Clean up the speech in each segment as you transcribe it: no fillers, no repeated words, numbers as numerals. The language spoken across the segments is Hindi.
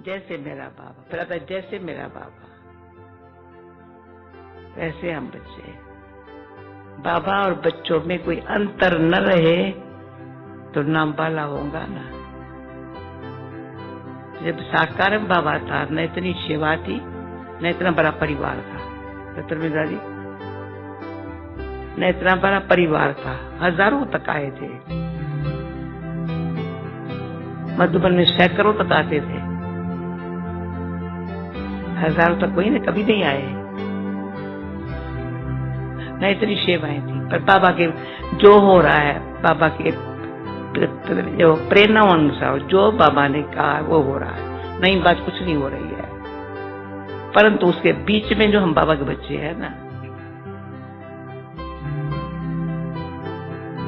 जैसे मेरा बाबा, फिर आता है जैसे मेरा बाबा वैसे हम बच्चे। बाबा और बच्चों में कोई अंतर न रहे तो नाम बाला होगा ना। जब साकार में बाबा था न इतनी सेवा थी न इतना बड़ा परिवार था धर्मेंद्र जी, न इतना बड़ा परिवार था, हजारों तक आए थे मधुबन में, सैकड़ों तक आते थे, हजारों तक कोई न कभी नहीं आए, न इतनी सेवाएं थी। पर बाबा के जो हो रहा है, बाबा के जो प्रेरणा अनुसार जो बाबा ने कहा वो हो रहा है, नई बात कुछ नहीं हो रही है। परंतु उसके बीच में जो हम बाबा के बच्चे हैं ना,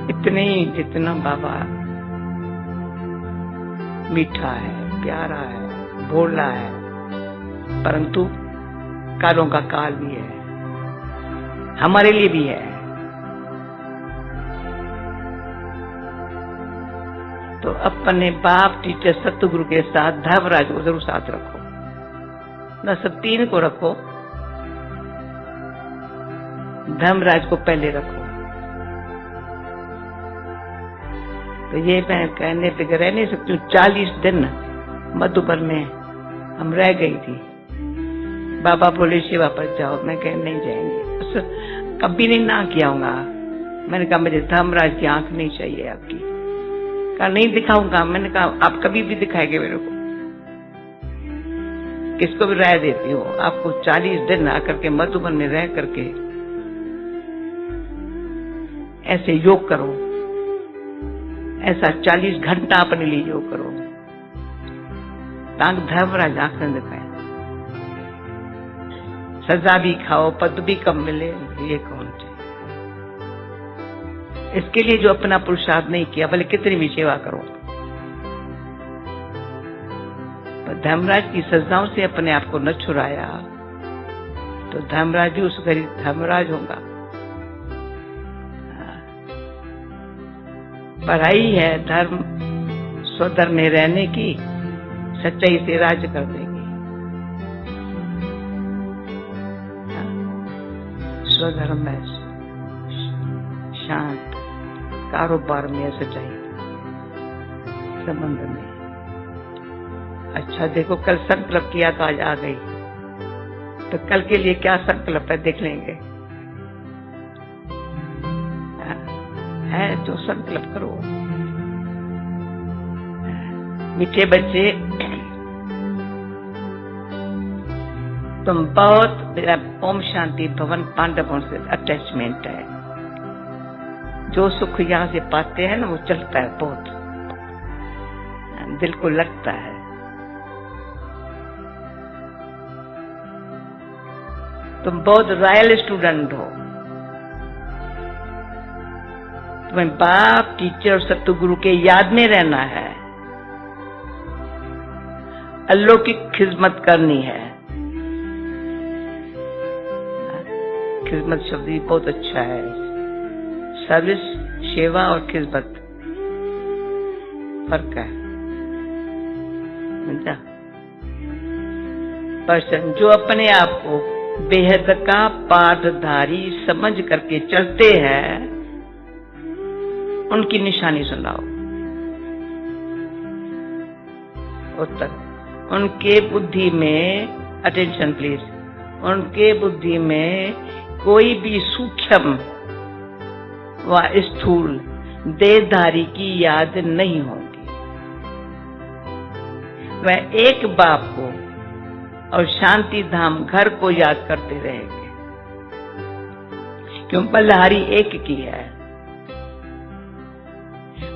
इतने जितना बाबा मीठा है, प्यारा है, भोला है, परंतु कालों का काल भी है, हमारे लिए भी है। तो अपने बाप टीचर सतगुरु के साथ धर्मराज को जरूर साथ रखो, न सब तीन को रखो, धर्मराज को पहले रखो। तो ये मैं कहने पे रह नहीं सकती हूँ। 40 दिन मधुबन में हम रह गई थी। बाबा बोले सेवा पर जाओ, मैं कह नहीं जाएंगे, कभी नहीं ना किया होगा। मैंने कहा मुझे धर्मराज की आंख नहीं चाहिए आपकी, कहा नहीं दिखाऊंगा। मैंने कहा आप कभी भी दिखाएंगे मेरे को, किसको भी राय देती हूँ, आपको 40 दिन आकर के मधुबन में रह करके ऐसे योग करो, ऐसा 40 घंटा अपने लिए योग करो ताकि धर्मराज आंख न दिखाए। सजा भी खाओ, पद भी कम मिले, ये कौन चाहिए? इसके लिए जो अपना पुरुषार्थ नहीं किया, भले कितनी भी सेवा करो, पर धर्मराज की सजाओं से अपने आप को न छुड़ाया तो धर्मराज भी उस घड़ी धर्मराज होगा। पढ़ाई है धर्म स्वधर्म में रहने की, सच्चाई से राज कर देगी। स्वधर्म में शांत, कारोबार में सच्चाई, संबंध में। अच्छा देखो, कल संकल्प किया तो आज आ गई, तो कल के लिए क्या संकल्प है देख लेंगे। है तो संकल्प करो। मीठे बच्चे, तुम बहुत, मेरा ओम शांति भवन पांडवों से अटैचमेंट है। जो सुख यहाँ से पाते हैं ना वो चलता है, बहुत दिल को लगता है। तुम बहुत रॉयल स्टूडेंट हो। तुम्हें बाप टीचर और सतगुरु के याद में रहना है, अलौकिक खिदमत करनी है। खिदमत शब्द भी बहुत अच्छा है, सर्विस, सेवा और खिदमत फर्क है। पर्सन जो अपने आप को बेहद का पाठधारी समझ करके चलते हैं, उनकी निशानी सुनाओ। उत्तर, उनके बुद्धि में, अटेंशन प्लीज, उनके बुद्धि में कोई भी सूक्ष्म व स्थूल देहधारी की याद नहीं होगी। वह एक बाप को और शांति धाम घर को याद करते रहेंगे, क्यों बल्हारी एक की है।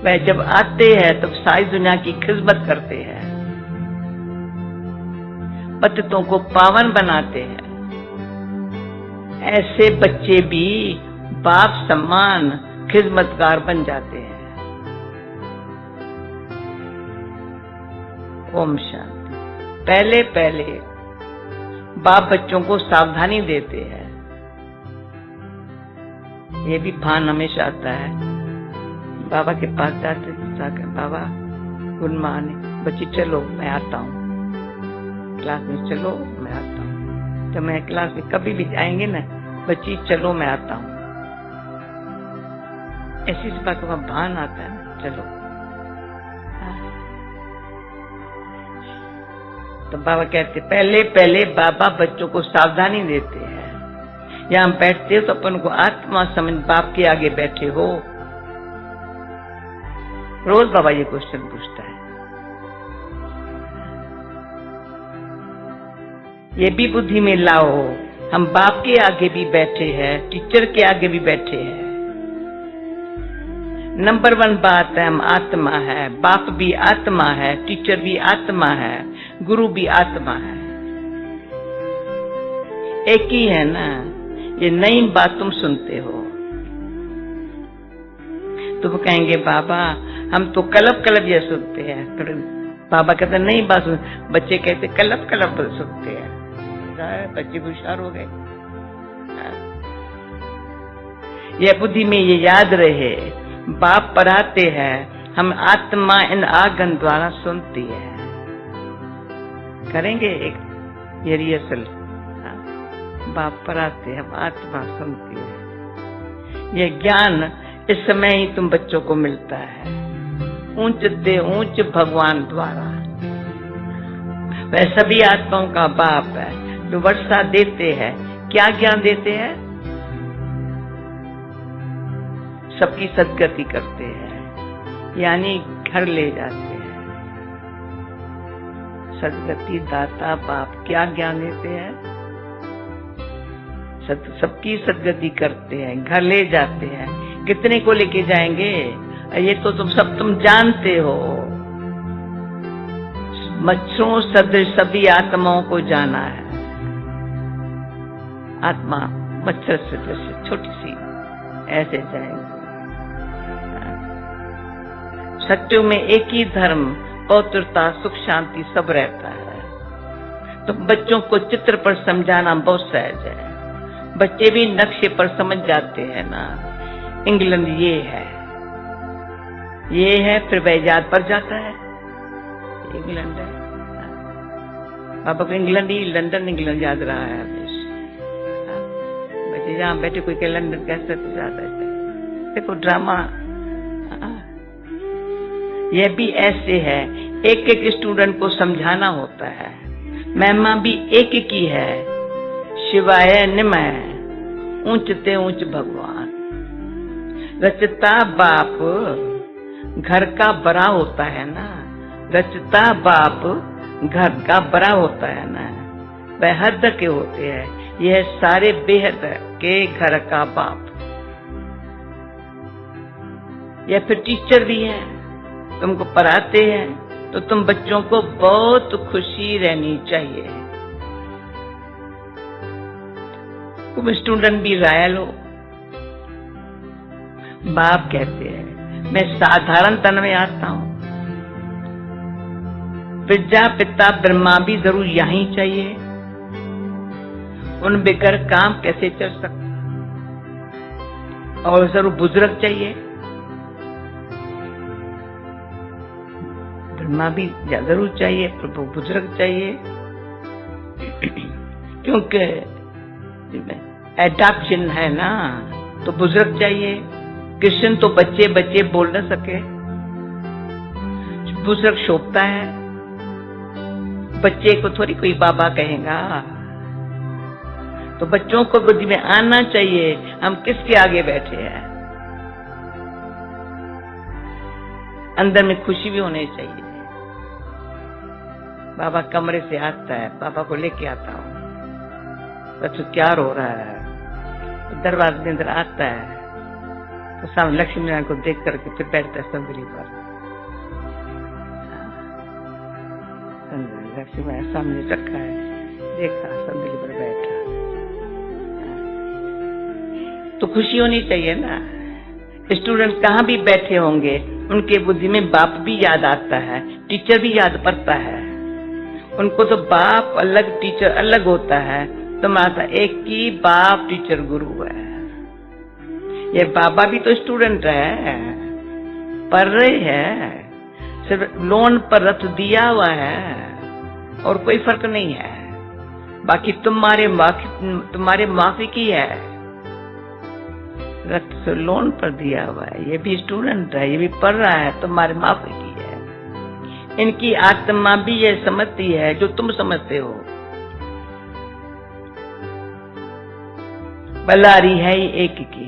वह जब आते हैं तो सारी दुनिया की खिदमत करते हैं, पतितों को पावन बनाते हैं। ऐसे बच्चे भी बाप सम्मान खिदमतगार बन जाते हैं। ओम शांति। पहले पहले बाप बच्चों को सावधानी देते हैं, ये भी भान हमेशा आता है। बाबा के पास जाते जाकर, बाबा गुड मॉर्निंग, बच्ची चलो मैं आता हूँ। क्लास में चलो मैं आता हूँ। जब मैं क्लास में कभी भी जाएंगे ना बच्ची चलो मैं आता हूँ, ऐसी बातों का भान आता है ना, चलो। तो बाबा कहते पहले पहले बाबा बच्चों को सावधानी देते हैं। यहाँ हम बैठते हो तो अपन को आत्मा समझ बाप के आगे बैठे हो। रोज बाबा ये क्वेश्चन पूछता है। ये भी बुद्धि में लाओ, हम बाप के आगे भी बैठे हैं, टीचर के आगे भी बैठे हैं। नंबर 1 बात है, हम आत्मा है, बाप भी आत्मा है, टीचर भी आत्मा है, गुरु भी आत्मा है, एक ही है ना। ये नई बात तुम सुनते हो। तुम कहेंगे बाबा हम तो कलब कलब ये सुनते हैं। फिर बाबा कहते नई बात सुन। बच्चे कहते कलब कलब सुनते हैं। बच्चे होशियार हो गए। यह बुद्धि में ये याद रहे, बाप पढ़ाते हैं, हम आत्मा इन आगन द्वारा सुनती है। करेंगे एक ये रिहर्सल। बाप पढ़ाते, हम आत्मा सुनती है। यह ज्ञान इस समय ही तुम बच्चों को मिलता है, ऊंच ते ऊंच भगवान द्वारा। वह सभी आत्माओं का बाप है जो वर्षा देते हैं। क्या ज्ञान देते हैं? सबकी सदगति करते हैं, यानी घर ले जाते हैं। सदगति दाता बाप क्या ज्ञान देते हैं? सबकी सदगति करते हैं, घर ले जाते हैं। कितने को लेके जाएंगे ये तो तुम जानते हो। मच्छरों सदृश सभी आत्माओं को जाना है। आत्मा मच्छर सदृश छोटी सी ऐसे जाएंगे। सत्यों में एक ही धर्म, पवित्रता, सुख, शांति सब रहता है। तो बच्चों को चित्र पर समझाना बहुत सहज है। बच्चे भी नक्शे पर समझ जाते हैं ना। इंग्लैंड ये है फिर वह याद पड़ जाता है। इंग्लैंड है। पापा को इंग्लैंड ही लंदन इंग्लैंड याद रहा है हमेशा। बच्चे जहाँ बैठे कोई के लंदन कैसे तो याद है। देखो ड्रामा यह भी ऐसे है, एक एक स्टूडेंट को समझाना होता है। महिमा भी एक की है, शिवाय निमय, ऊंच ते ऊंच भगवान। रचता बाप घर का बड़ा होता है ना, रचता बाप घर का बड़ा होता है ना। वह हद के होते हैं, यह सारे बेहद के घर का बाप। यह फिर टीचर भी है, तुमको पढ़ाते हैं तो तुम बच्चों को बहुत खुशी रहनी चाहिए। तुम स्टूडेंट भी रायल हो। बाप कहते हैं मैं साधारण तन में आता हूं। प्रजा पिता ब्रह्मा भी जरूर यहीं चाहिए। उन बेकर काम कैसे चल सकता? और जरूर बुजुर्ग चाहिए। ब्रह्मा भी जरूर चाहिए, प्रभु बुजुर्ग चाहिए। क्योंकि एडॉप्शन है ना, तो बुजुर्ग चाहिए। कृष्ण तो बच्चे बच्चे बोल न सके, बुजुर्ग शोभता है। बच्चे को थोड़ी कोई बाबा कहेगा। तो बच्चों को बुद्धि में आना चाहिए हम किसके आगे बैठे हैं। अंदर में खुशी भी होनी चाहिए। बाबा कमरे से आता है, बाबा को लेके आता हूँ। बच्चों क्या रो रहा है? दरवाजे में अंदर आता है तो सामने लक्ष्मी नारायण को देख करके फिर बैठता है संदली पर। लक्ष्मी नारायण सामने रखा है, देखा संदली पर बैठा। तो खुशी होनी चाहिए ना। स्टूडेंट कहाँ भी बैठे होंगे उनके बुद्धि में बाप भी याद आता है, टीचर भी याद पड़ता है। उनको तो बाप अलग टीचर अलग होता है। तुम्हारा एक ही बाप टीचर गुरु है। ये बाबा भी तो स्टूडेंट है, पढ़ रहे हैं, सिर्फ लोन पर रथ दिया हुआ है। और कोई फर्क नहीं है। बाकी तुम्हारे माफी की है, रक्त से लोन पर दिया हुआ है, ये भी स्टूडेंट है, ये भी पढ़ रहा है, तुम्हारे माफी की है। इनकी आत्मा भी ये समझती है जो तुम समझते हो। बल्हारी है ही एक की,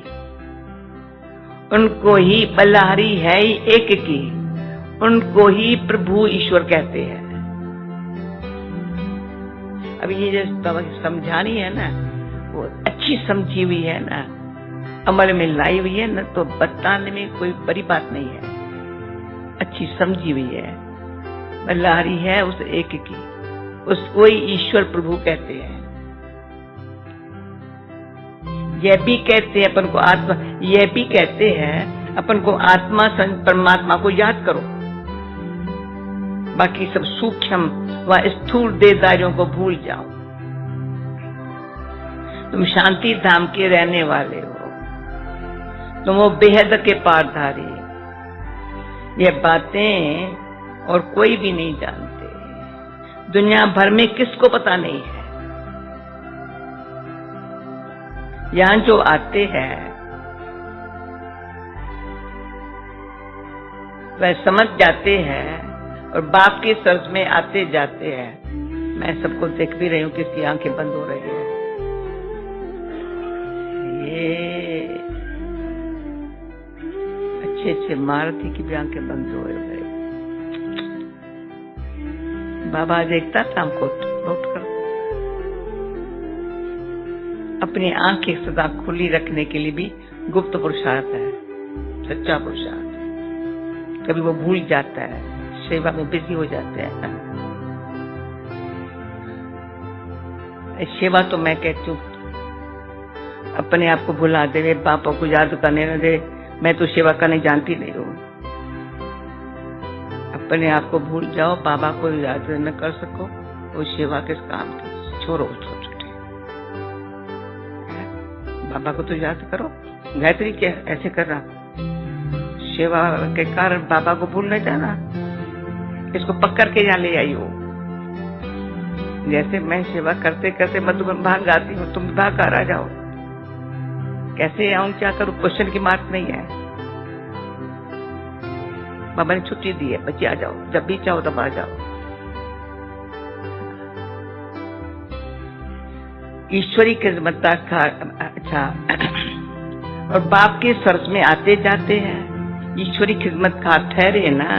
उनको ही बल्हारी है ही एक की, उनको ही प्रभु ईश्वर कहते हैं। अब ये जो समझानी है ना, वो अच्छी समझी हुई है ना, अमल में लाई हुई है ना, तो बताने में कोई बड़ी बात नहीं है, अच्छी समझी हुई है। बल्हारी है उस एक की, उसको ही ईश्वर प्रभु कहते हैं। यह भी कहते हैं अपन को आत्मा, यह भी कहते हैं अपन को आत्मा परमात्मा को याद करो, बाकी सब सूक्ष्म व स्थूल देहधारियों को भूल जाओ। तुम शांति धाम के रहने वाले हो, तुम वो बेहद के पारधारी। ये बातें और कोई भी नहीं जानते, दुनिया भर में किसको पता नहीं है। यहां जो आते हैं वह समझ जाते हैं और बाप के सर्ज में आते जाते हैं। मैं सबको देख भी रही हूँ, किसकी आंखें बंद हो रही है। ये अच्छे मारुति की भी आंखें बंद हो गई। बाबा देखता था हमको, नोट कर। अपनी आंखें सदा खुली रखने के लिए भी गुप्त पुरुषार्थ है, सच्चा पुरुषार्थ। कभी वो भूल जाता है, सेवा में बिजी हो जाते हैं। सेवा तो मैं कहती हूँ अपने आप को भुला दे, पापा को याद करने न दे। मैं तो सेवा करने जानती नहीं हूँ। अपने आप को भूल जाओ, बाबा को याद न कर सको, वो सेवा किस काम की। छोड़ो छोटे, बाबा को तो याद करो। गायत्री क्या ऐसे कर रहा, सेवा के कारण बाबा को भूल न जाना। इसको पकड़ के यहाँ ले आई हो। जैसे मैं सेवा करते करते मधुबन भाग जाती हूँ, तुम भाग कर आ जाओ। कैसे आऊं, क्या करूं, क्वेश्चन की मार्क नहीं है। बाबा ने छुट्टी दी है, बच्चे आ जाओ, जब भी चाहो तब आ जाओ। ईश्वरी खिदमत का अच्छा, और बाप के सर्च में आते जाते हैं। ईश्वरी खिदमत का ठहरे ना,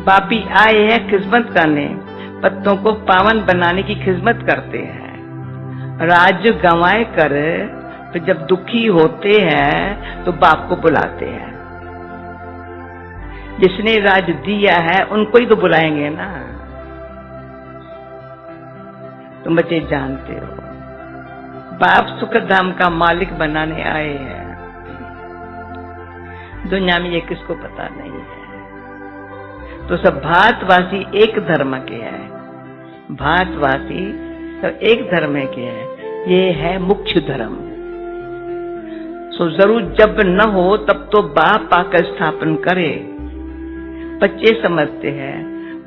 बापी आए हैं खिदमत करने, पत्तों को पावन बनाने की खिदमत करते हैं। राज गंवाए कर तो जब दुखी होते हैं तो बाप को बुलाते हैं। जिसने राज दिया है उनको ही तो बुलाएंगे ना। तुम बच्चे जानते हो, बाप सुखधाम का मालिक बनाने आए हैं। दुनिया में ये किसको पता नहीं है। तो सब भातवासी एक धर्म के हैं, भातवासी सब एक धर्म के हैं। ये है मुख्य धर्म। सो जरूर जब न हो तब तो बाप आकर स्थापन करे। बच्चे समझते हैं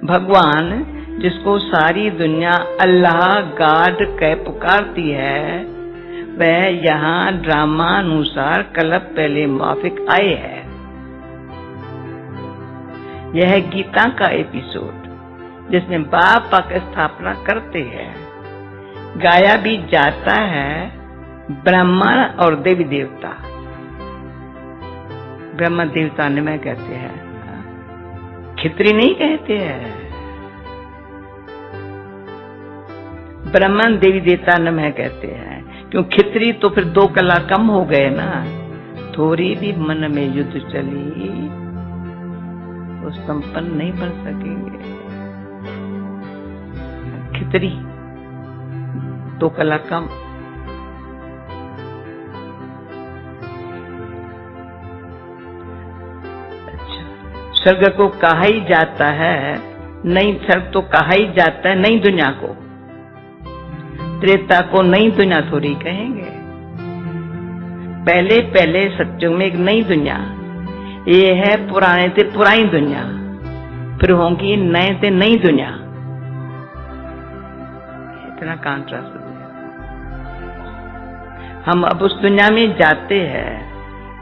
भगवान जिसको सारी दुनिया अल्लाह गॉड कह पुकारती है, वह यहाँ ड्रामा अनुसार कल्प पहले माफिक आए हैं। यह गीता का एपिसोड जिसमें बाप आकर स्थापना करते हैं। गाया भी जाता है ब्राह्मण और देवी देवता। ब्रह्म देवता ने मैं कहते हैं, खित्री नहीं कहते हैं। ब्राह्मण देवी देवता न मैं कहते हैं, क्यों खित्री तो फिर 2 कला कम हो गए ना। थोड़ी भी मन में युद्ध चली वो संपन्न नहीं बन सकेंगे। खित्री 2 कला कम। अच्छा, स्वर्ग को कहा ही जाता है, नई स्वर्ग तो कहा ही जाता है नई दुनिया को। त्रेता को नई दुनिया थोड़ी कहेंगे। पहले पहले सत्युग में एक नई दुनिया, ये है पुराने से पुरानी दुनिया, फिर होंगी नए से नई दुनिया। कितना कॉन्ट्रास्ट हो गया। हम अब उस दुनिया में जाते हैं,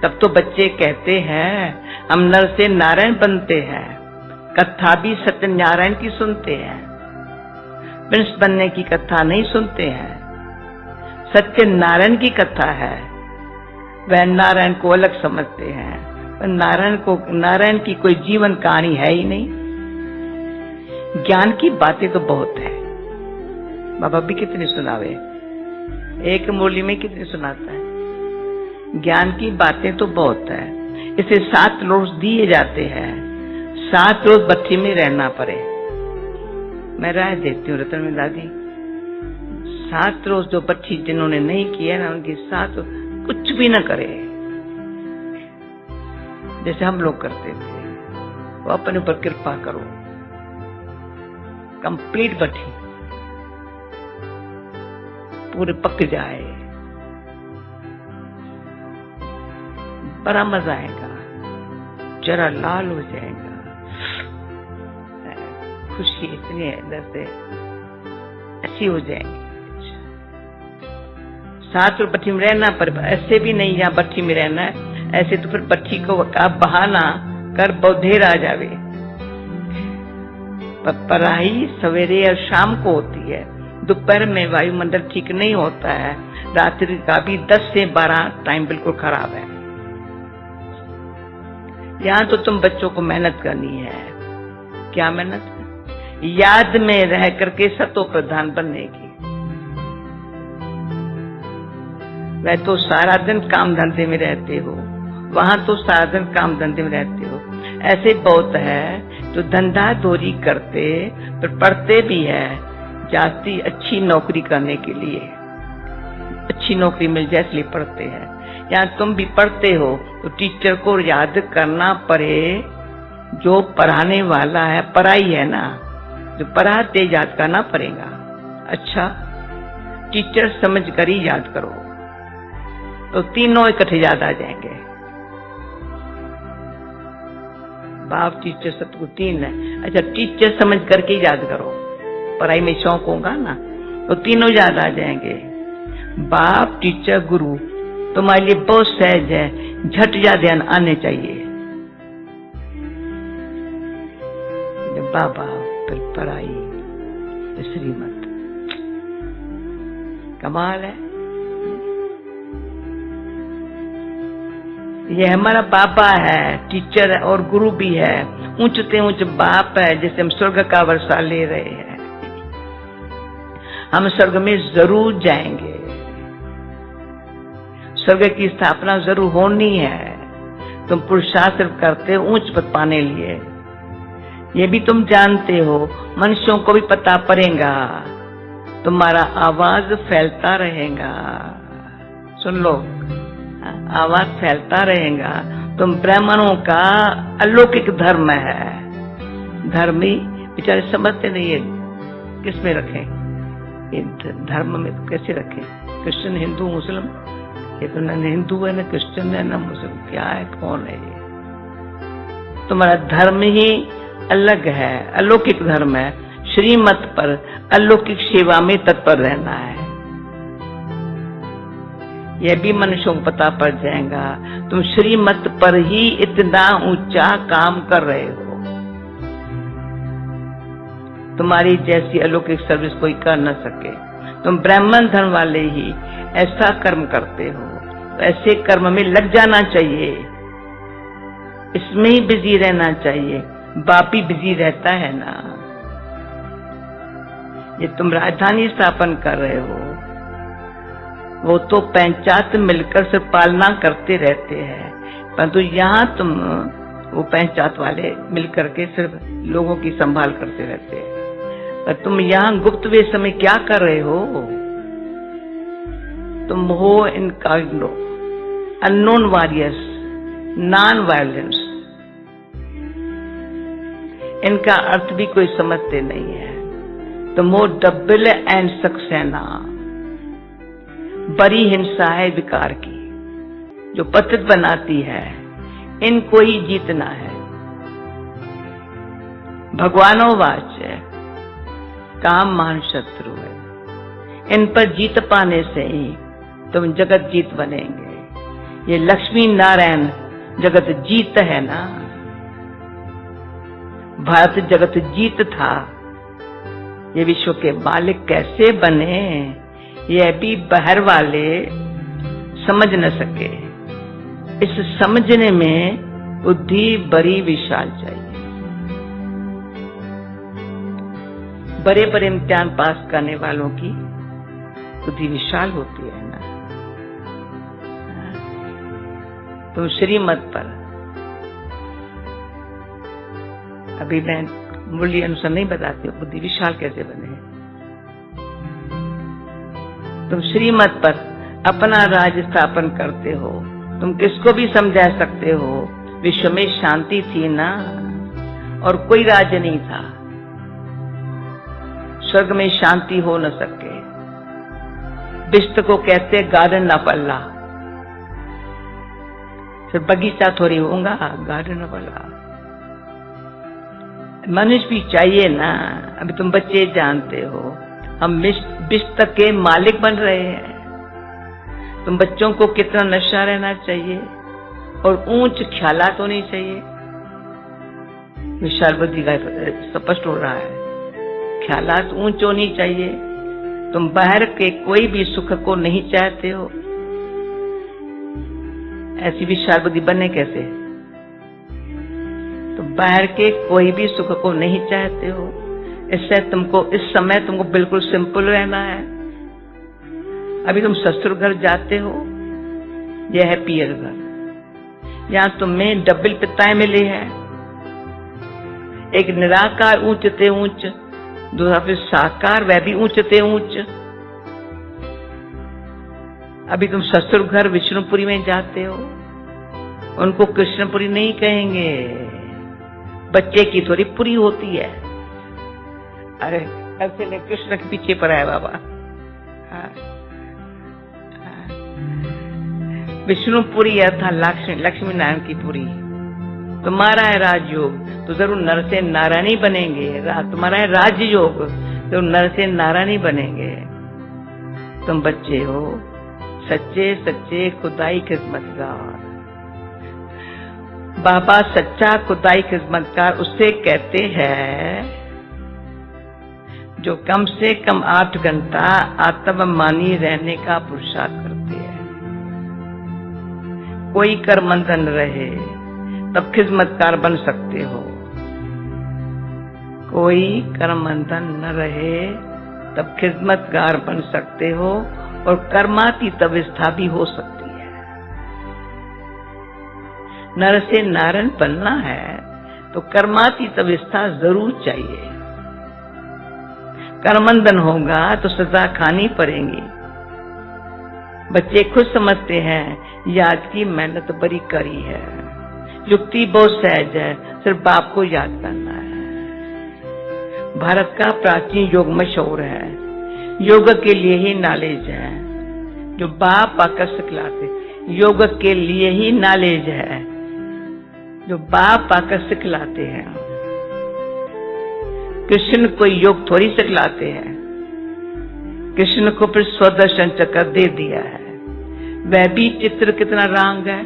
तब तो बच्चे कहते हैं हम नर से नारायण बनते हैं, कथा भी सत्यनारायण की सुनते हैं, प्रिंस बनने की कथा नहीं सुनते हैं। सत्यनारायण की कथा है, वह नारायण को अलग समझते हैं, पर नारायण की कोई जीवन कहानी है ही नहीं। ज्ञान की बातें तो बहुत है, बाबा भी कितनी सुनावे, एक मुरली में कितनी सुनाता है। ज्ञान की बातें तो बहुत है। इसे 7 रोज दिए जाते हैं, 7 रोज भट्ठी में रहना पड़े। मैं राय देती हूँ रतन में दादी, 7 रोज जो भट्ठी जिन्होंने नहीं किया ना, उनकी 7 कुछ भी न करे जैसे हम लोग करते थे। वो अपने ऊपर कृपा करो, कंप्लीट भट्ठी पूरे पक जाए, बड़ा मजा आएगा, जरा लाल हो जाएगा, खुशी इतनी अंदर से अच्छी हो जाएगी। 7 रोज भट्ठी में रहना, पर ऐसे भी नहीं यहाँ भट्ठी में रहना है, ऐसे तो फिर भट्ठी को आप बहाना कर बौद्धेर आ जावे। पराई सवेरे और शाम को होती है, दोपहर में वायुमंडल ठीक नहीं होता है, रात्रि का भी 10 से 12 टाइम बिल्कुल खराब है। यहाँ तो तुम बच्चों को मेहनत करनी है। क्या मेहनत? याद में रह करके सतो प्रधान बनने की। वह तो सारा दिन काम धंधे में रहते हो, वहां तो सारा दिन काम धंधे में रहते हो। ऐसे बहुत है जो धंधा दोरी करते पर पढ़ते भी है, जाती अच्छी नौकरी करने के लिए, अच्छी नौकरी मिल जाए इसलिए पढ़ते हैं। या तुम भी पढ़ते हो तो टीचर को याद करना पड़े, जो पढ़ाने वाला है, पढ़ाई है ना, जो पढ़ाते याद करना पड़ेगा। अच्छा, टीचर समझ कर ही याद करो तो तीनों इकट्ठे याद आ जाएंगे। बाप टीचर सबको 3 है। अच्छा, टीचर समझ करके याद करो, पढ़ाई में शौक होगा ना तो तीनों याद आ जाएंगे। बाप टीचर गुरु तुम्हारे लिए बहुत सहज है, झट याद आने चाहिए। बाबा फिर पढ़ाई, श्रीमत, कमाल है। ये हमारा बाबा है, टीचर और गुरु भी है, ऊंचते ऊंच बाप है, जैसे हम स्वर्ग का वर्षा ले रहे हैं। हम स्वर्ग में जरूर जाएंगे, स्वर्ग की स्थापना जरूर होनी है। तुम पुरुषार्थ करते हो ऊंच पद पाने लिए, ये भी तुम जानते हो, मनुष्यों को भी पता पड़ेगा, तुम्हारा आवाज फैलता रहेगा। सुन लो, आवाज फैलता रहेगा। तुम ब्राह्मणों का अलौकिक धर्म है। धर्मी बेचारे समझते नहीं है किस में रखें, ये धर्म में कैसे रखें। क्रिश्चियन, हिंदू, मुस्लिम, ये तो न हिंदू है, न क्रिश्चियन है, न मुस्लिम, क्या है, कौन है ये? तुम्हारा धर्म ही अलग है, अलौकिक धर्म है। श्रीमत पर अलौकिक सेवा में तत्पर रहना है। यह भी मनुष्यों को पता पड़ जाएगा, तुम श्रीमत पर ही इतना ऊंचा काम कर रहे हो। तुम्हारी जैसी अलौकिक सर्विस कोई कर न सके। तुम ब्राह्मण धर्म वाले ही ऐसा कर्म करते हो, तो ऐसे कर्म में लग जाना चाहिए, इसमें ही बिजी रहना चाहिए। बाप ही बिजी रहता है ना। ये तुम राजधानी स्थापन कर रहे हो, वो तो पंचायत मिलकर सिर्फ पालना करते रहते हैं, परंतु यहाँ तुम वो पंचायत वाले मिलकर के सिर्फ लोगों की संभाल करते रहते हैं। पर तुम यहाँ गुप्त वेश में क्या कर रहे हो? तुम हो incognito, unknown warriors, non violence. इनका अर्थ भी कोई समझते नहीं है। तुम हो डबल एंड सक्सेना। बड़ी हिंसा है विकार की, जो पतित बनाती है, इनको ही जीतना है। भगवानो वाच, काम महान शत्रु है। इन पर जीत पाने से ही तुम जगत जीत बनेंगे। ये लक्ष्मी नारायण जगत जीत है ना। भारत जगत जीत था, ये विश्व के मालिक कैसे बने, ये भी बाहर वाले समझ न सके। इस समझने में बुद्धि बड़ी विशाल चाहिए। बड़े बड़े इम्तिहान पास करने वालों की बुद्धि विशाल होती है ना। तुम श्रीमत पर, अभी मैं मूल्य अनुसार नहीं बताती हूँ बुद्धि विशाल कैसे बने। तुम श्रीमत पर अपना राज स्थापन करते हो, तुम किसको भी समझा सकते हो। विश्व में शांति थी ना, और कोई राज्य नहीं था। स्वर्ग में शांति हो न सके। बिस्त को कहते गार्डन न पल्ला, फिर बगीचा थोड़ी होगा, गार्डन न पल्ला। मनुष्य भी चाहिए ना। अभी तुम बच्चे जानते हो, हम बिस्त के मालिक बन रहे हैं। तुम बच्चों को कितना नशा रहना चाहिए और ऊंच ख्यालात होनी चाहिए। विशाल बुद्धि का स्पष्ट हो रहा है, ख्यालात ऊंच होनी चाहिए। तुम बाहर के कोई भी सुख को नहीं चाहते हो। ऐसी विशाल बुद्धि बनने कैसे? तुम बाहर के कोई भी सुख को नहीं चाहते हो। इससे तुमको इस समय तुमको बिल्कुल सिंपल रहना है। अभी तुम ससुर घर जाते हो, यह है पियर घर। यहां तुम्हें डबल पिताएं मिली है, एक निराकार ऊंचते ऊंच, दूसरा फिर साकार, वह भी ऊंचते ऊंच। अभी तुम ससुर घर विष्णुपुरी में जाते हो, उनको कृष्णपुरी नहीं कहेंगे। बच्चे की थोड़ी पुरी होती है। अरे ऐसे कृष्ण के पीछे पर है बाबा। विष्णुपुरी था लक्ष्मी नारायण की पुरी। तुम्हारा है राजयोग तो जरूर नर से नारायणी बनेंगे। तुम्हारा है राजयोग तो नर से नारायणी बनेंगे। तुम बच्चे हो सच्चे सच्चे खुदाई खिदमतगार। बाबा सच्चा खुदाई खिदमतगार उसे कहते हैं जो कम से कम 8 घंटा आत्ममानी रहने का पुरुषार्थ करते हैं। कोई कर्मबंधन रहे तब खिदमतकार बन सकते हो। कोई कर्मबंधन न रहे तब खिदमतगार बन सकते हो, और कर्मातीत अवस्था भी हो सकती है। नर से नारायण बनना है तो कर्मातीत अवस्था जरूर चाहिए। कर्मबंधन होगा तो सजा खानी पड़ेगी। बच्चे खुद समझते हैं याद की मेहनत बड़ी करी है। युक्ति बहुत सहज है, सिर्फ बाप को याद करना है। भारत का प्राचीन योग मशहूर है। योग के लिए ही नॉलेज है जो बाप आकर सिखलाते। योग के लिए ही नॉलेज है जो बाप आकर सिखलाते हैं। कृष्ण कोई योग थोड़ी सिखलाते हैं। कृष्ण को फिर स्वदर्शन चक्र दे दिया है। वह भी चित्र कितना रांग है।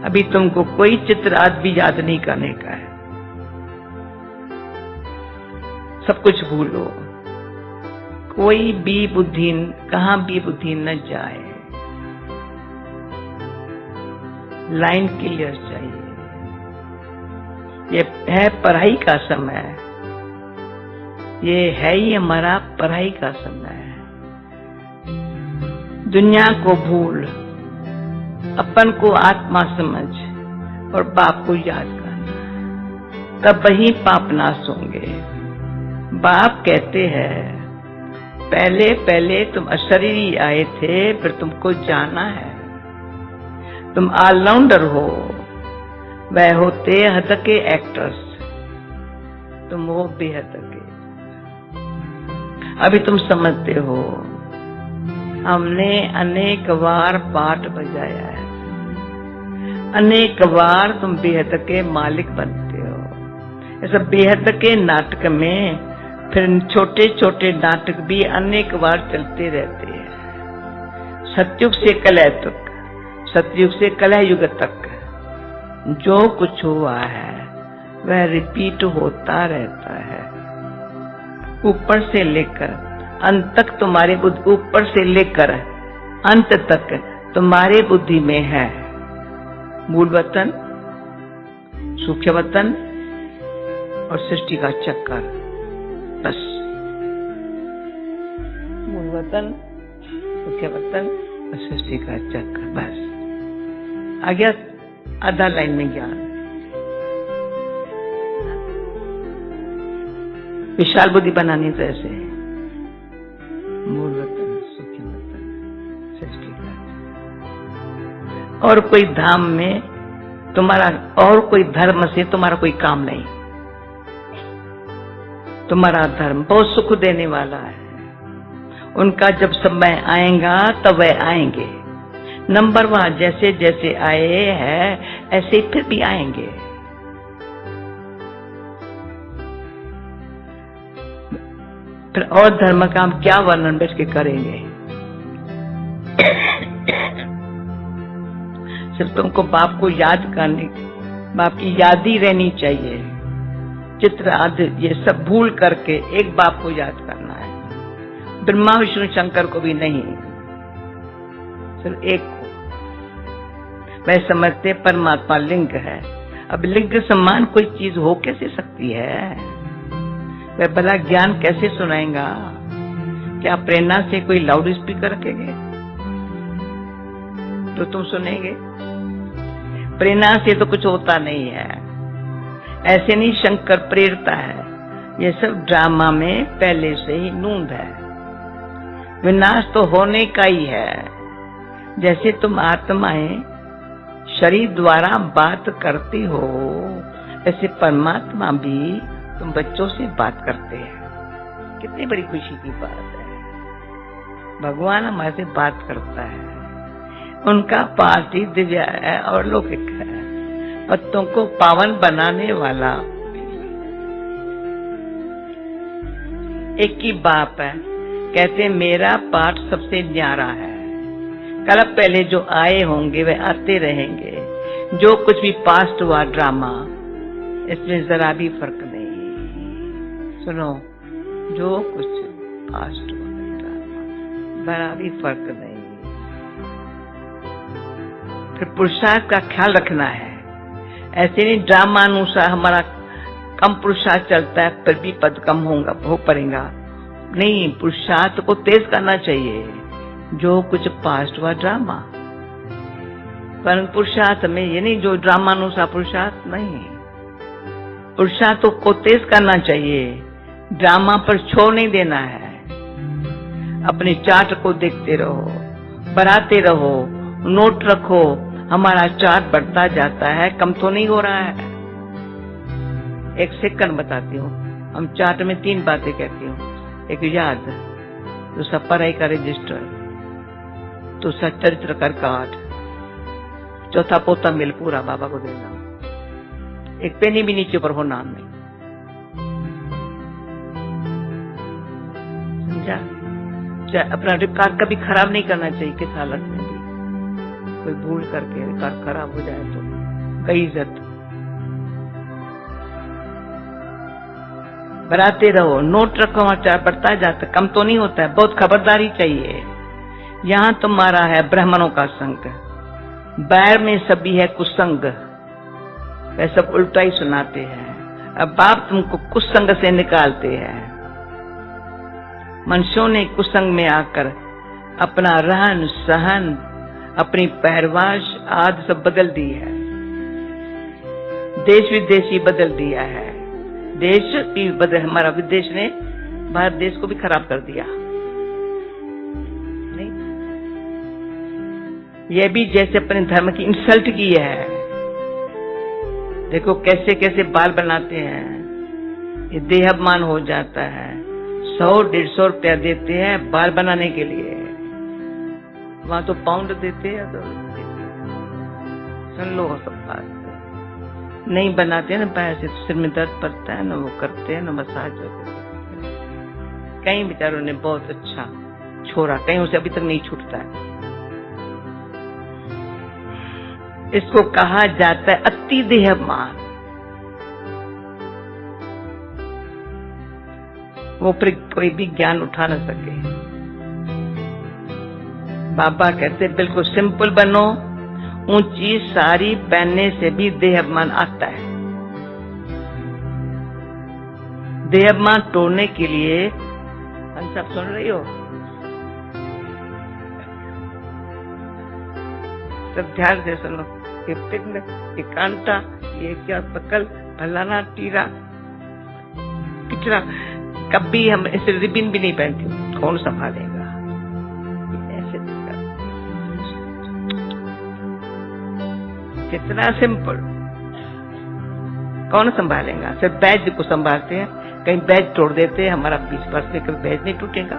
अभी तुमको कोई चित्र आज भी याद नहीं करने का है। सब कुछ भूलो। कोई भी बुद्धि कहां भी बुद्धि न जाए। लाइन क्लियर चाहिए। ये है पढ़ाई का समय। ये है ही हमारा पढ़ाई का समय है। दुनिया को भूल, अपन को आत्मा समझ और बाप को याद करना, तब वही पाप नाश होंगे। बाप कहते हैं पहले पहले तुम अशरीरी आए थे, फिर तुमको जाना है। तुम ऑलराउंडर हो, वह होते हद के एक्टर्स, तुम हो बेहद के। अभी तुम समझते हो हमने अनेक बार पाठ बजाया है। अनेक बार तुम बेहद के मालिक बनते हो। ऐसा बेहद के नाटक में फिर छोटे छोटे नाटक भी अनेक बार चलते रहते हैं। सतयुग से कलह तक, सतयुग से कलह युग तक जो कुछ हुआ है वह रिपीट होता रहता है। ऊपर से लेकर अंत तक तुम्हारे बुद्धि, ऊपर से लेकर अंत तक तुम्हारे बुद्धि में है। मूल वतन, सूक्ष्म वतन और सृष्टि का चक्कर, बस। मूल वतन, सूक्ष्म वतन और सृष्टि का चक्कर, बस। आ गया आधा लाइन में ज्ञान। विशाल बुद्धि बनानी तो ऐसे है। मूल वतन, सूक्ष्म वतन, सृष्टि का। और कोई धाम में तुम्हारा, और कोई धर्म से तुम्हारा कोई काम नहीं। तुम्हारा धर्म बहुत सुख देने वाला है। उनका जब समय आएगा तब वह आएंगे। नंबर वहां जैसे जैसे आए हैं ऐसे फिर भी आएंगे। फिर और धर्म का हम क्या वर्णन बैठ के करेंगे। सिर्फ तुमको बाप को याद करने, बाप की याद ही रहनी चाहिए। चित्र आदि ये सब भूल करके एक बाप को याद करना है। ब्रह्मा विष्णु शंकर को भी नहीं, सिर्फ एक को। वह समझते परमात्मा लिंग है। अब लिंग समान कोई चीज हो कैसे सकती है? वह भला ज्ञान कैसे सुनाएगा? क्या प्रेरणा से कोई लाउड स्पीकर रखेंगे तो तुम सुनेंगे? प्रेरणा से तो कुछ होता नहीं है। ऐसे नहीं शंकर प्रेरता है। ये सब ड्रामा में पहले से ही नूंद है। विनाश तो होने का ही है। जैसे तुम आत्माएं शरीर द्वारा बात करती हो, ऐसे परमात्मा भी तुम बच्चों से बात करते हैं। कितनी बड़ी खुशी की बात है। भगवान हमारे से बात करता है। उनका पास ही दिव्य है और लौकिक है। पत्तों को पावन बनाने वाला एक ही बाप है। कहते मेरा पाठ सबसे न्यारा है। कल पहले जो आए होंगे वे आते रहेंगे। जो कुछ भी पास्ट हुआ ड्रामा, इसमें जरा भी फर्क नहीं। सुनो, जो कुछ पास्ट हुआ ड्रामा, जरा भी फर्क नहीं। फिर पुरुषार्थ का ख्याल रखना है। ऐसे नहीं ड्रामा अनुसार हमारा कम पुरुषार्थ चलता है फिर भी पद कम होगा, हो पड़ेगा नहीं। पुरुषार्थ को तेज करना चाहिए। जो कुछ पास्ट हुआ ड्रामा, पर पुरुषार्थ में ये नहीं जो ड्रामा अनुसार पुरुषार्थ नहीं। पुरुषार्थ को तेज करना चाहिए। ड्रामा पर छोड़ नहीं देना है। अपने चार्ट को देखते रहो, बढ़ाते रहो, नोट रखो। हमारा चार्ट बढ़ता जाता है, कम तो नहीं हो रहा है। एक सेकंड बताती हूँ। हम चार्ट में 3 बातें कहती हूँ। एक याद, दूसरा पढ़ाई का रजिस्टर, दूसरा चरित्र का कार्ड, चौथा पोता मिल पूरा बाबा को देना। एक पेनी भी नीचे पर हो नाम में, समझा? अपना रिकॉर्ड कभी खराब नहीं करना चाहिए। किस हालत में भी कोई भूल करके रिकॉर्ड खराब हो जाए तो कई इज्जत। बढ़ाते रहो, नोट रखो। चार बढ़ता जाता, कम तो नहीं होता है। बहुत खबरदारी चाहिए। यहाँ तुम्हारा है ब्राह्मणों का संग, बैर में सभी है कुसंग। वे सब उल्टा ही सुनाते हैं। अब बाप तुमको कुसंग से निकालते हैं। मनुष्यों ने कुसंग में आकर अपना रहन सहन, अपनी पहरवाश आदि सब बदल दी है। देश विदेश ही बदल दिया है। देश भी बदल, हमारा विदेश ने भारत देश को भी खराब कर दिया। नहीं, यह भी जैसे अपने धर्म की इंसल्ट की है। देखो कैसे कैसे बाल बनाते हैं। ये देहाभिमान हो जाता है। 100-150 रुपया देते हैं बाल बनाने के लिए। वहां तो पाउंड देते हैं। तो सुन लो सब बात। नहीं बनाते हैं ना पैसे, सिर में दर्द पड़ता है ना, वो करते हैं ना मसाज। कई बेचारों ने बहुत अच्छा छोड़ा, कहीं उसे अभी तक नहीं छूटता है। इसको कहा जाता है अति देहमान। वो फिर कोई भी ज्ञान उठा न सके। बाबा कहते बिल्कुल सिंपल बनो, ऊंची साड़ी पहनने से भी देहाभिमान आता है। देहाभिमान तोड़ने के लिए, हम सब सुन रही हो, सब ध्यान से सुनो। ये पिंड, ये कांटा, ये क्या पकल, फलाना टीरा, किचरा, कभी हम ऐसे रिबिन भी नहीं पहनती, कौन संभालेगा? ऐसे कितना सिंपल, कौन संभालेगा? सिर्फ बैज को संभालते हैं, कहीं बैज तोड़ देते हैं, हमारा 20 से कभी बैज नहीं टूटेगा,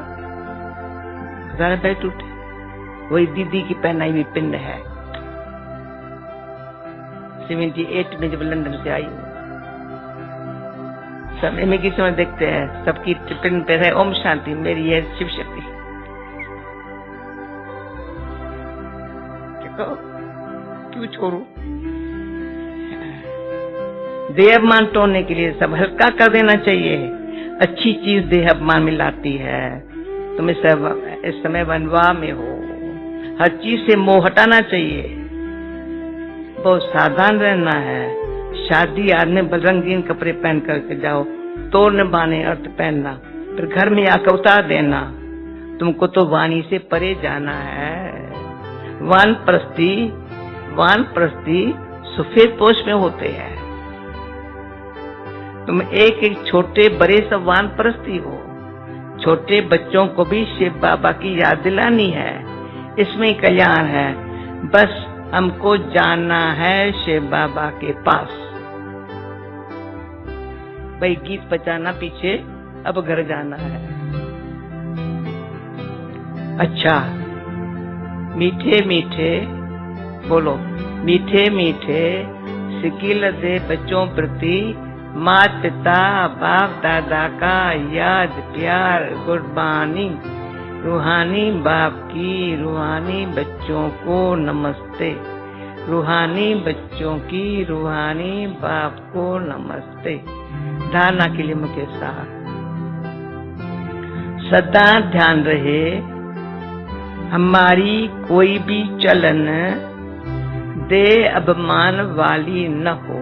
सारा बैज टूटे। वही दीदी की पहनाई हुई पिन है, 78 में जब लंदन से आई, सब इमिग्रेशन में देखते हैं, सबकी पिन पे है ओम शांति, मेरी है शिव शक्ति। क्यों छोड़ू? देहाभिमान तोड़ने के लिए सब हल्का कर देना चाहिए। अच्छी चीज देहाभिमान में लाती है। तुम इस समय वनवा में हो, हर चीज से मोह हटाना चाहिए, बहुत सावधान रहना है। शादी आदमी रंगीन कपड़े पहन करके जाओ, तोड़ने बाने अर्थ पहनना, फिर घर में आकर उतार देना। तुमको तो वाणी से परे जाना है। वानप्रस्थी सफेद पोष में होते हैं। तुम एक एक छोटे बड़े सब वानप्रस्थी हो। छोटे बच्चों को भी शिव बाबा की याद दिलानी है, इसमें कल्याण है। बस हमको जाना है शिव बाबा के पास। भाई गीत बजाना पीछे, अब घर जाना है। अच्छा, मीठे मीठे बोलो, मीठे मीठे सिकिल दे बच्चों प्रति माता पिता बाप दादा का याद प्यार गुरबानी। रूहानी बाप की रूहानी बच्चों को नमस्ते। रूहानी बच्चों की रूहानी बाप को नमस्ते। धारणा के लिए मुख्य साथ, सदा ध्यान रहे हमारी कोई भी चलन दे अभिमान वाली न हो।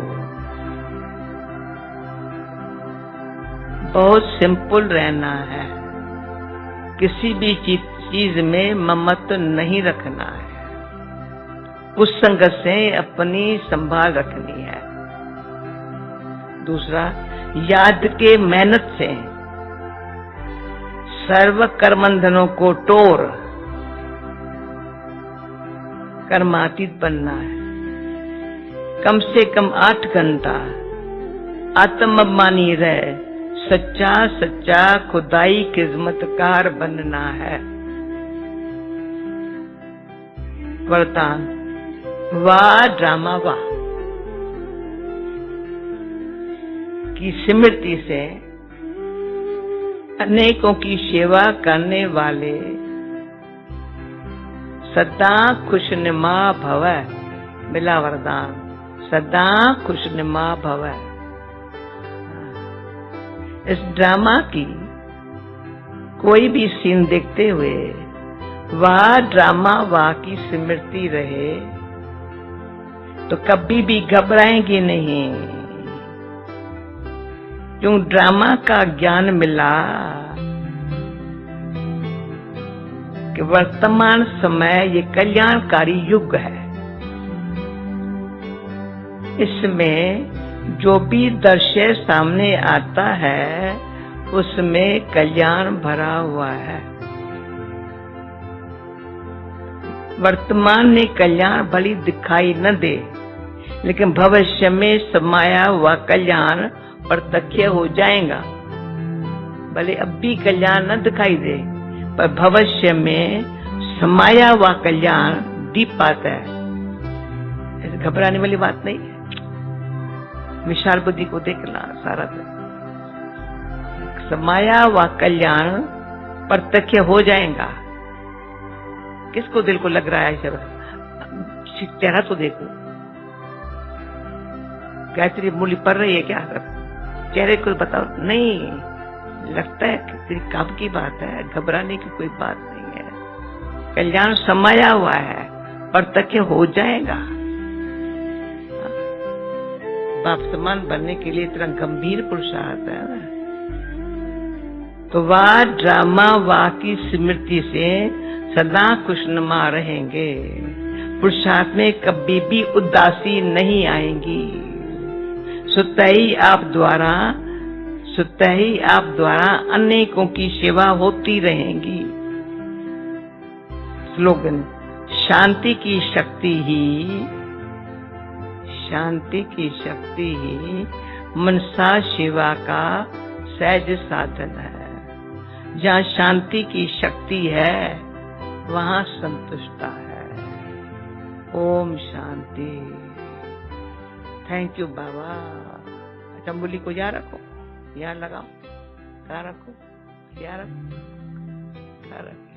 बहुत सिंपल रहना है, किसी भी चीज में ममत्व नहीं रखना है। उस संगत से अपनी संभाल रखनी है। दूसरा, याद के मेहनत से सर्व कर्मबंधनों को तोड़ कर्मातीत बनना है। कम से कम 8 घंटा आत्माभिमानी रहे, सच्चा सच्चा खुदाई खिदमतकार बनना है। वरदान, वाह ड्रामा वाह की स्मृति से अनेकों की सेवा करने वाले सदा खुशनुमा भव। मिला वरदान, सदा खुशनुमा भव। इस ड्रामा की कोई भी सीन देखते हुए वाह ड्रामा वाह की स्मृति रहे तो कभी भी घबराएंगे नहीं, क्यों ड्रामा का ज्ञान मिला कि वर्तमान समय ये कल्याणकारी युग है। इसमें जो भी दृश्य सामने आता है उसमें कल्याण भरा हुआ है। वर्तमान में कल्याण भली दिखाई न दे, लेकिन भविष्य में समाया हुआ कल्याण प्रत्यक्ष हो जाएगा। भले अब भी कल्याण न दिखाई दे, पर भविष्य में समाया हुआ कल्याण दीप पाता है। ऐसे घबराने वाली बात नहीं है। विशाल बुद्धि को देखना, सारा समाया हुआ कल्याण प्रत्यक्ष हो जाएगा। किसको दिल को लग रहा है सब? चेहरा तो देखो, गायत्री मूली पड़ रही है क्या? चेहरे को बताओ। नहीं, लगता है कि कब की बात है, घबराने की कोई बात नहीं है। कल्याण समाया हुआ है, प्रत्यक्ष हो जाएगा। बाप समान बनने के लिए इतना गंभीर पुरुषार्थ है ना। तो वाह ड्रामा वाह की स्मृति से सदा खुशनुमा रहेंगे। पुरुषार्थ में कभी भी उदासी नहीं आएंगी। सुतई आप द्वारा अनेकों की सेवा होती रहेंगी। स्लोगन, शांति की शक्ति ही मनसा सेवा का सहज साधन है। जहाँ शांति की शक्ति है वहाँ संतुष्टता है। ओम शांति। थैंक यू बाबा। चंबुली को यहाँ रखो, यहाँ लगाओ, कहाँ रखो, यहाँ रखो, कहाँ रखो।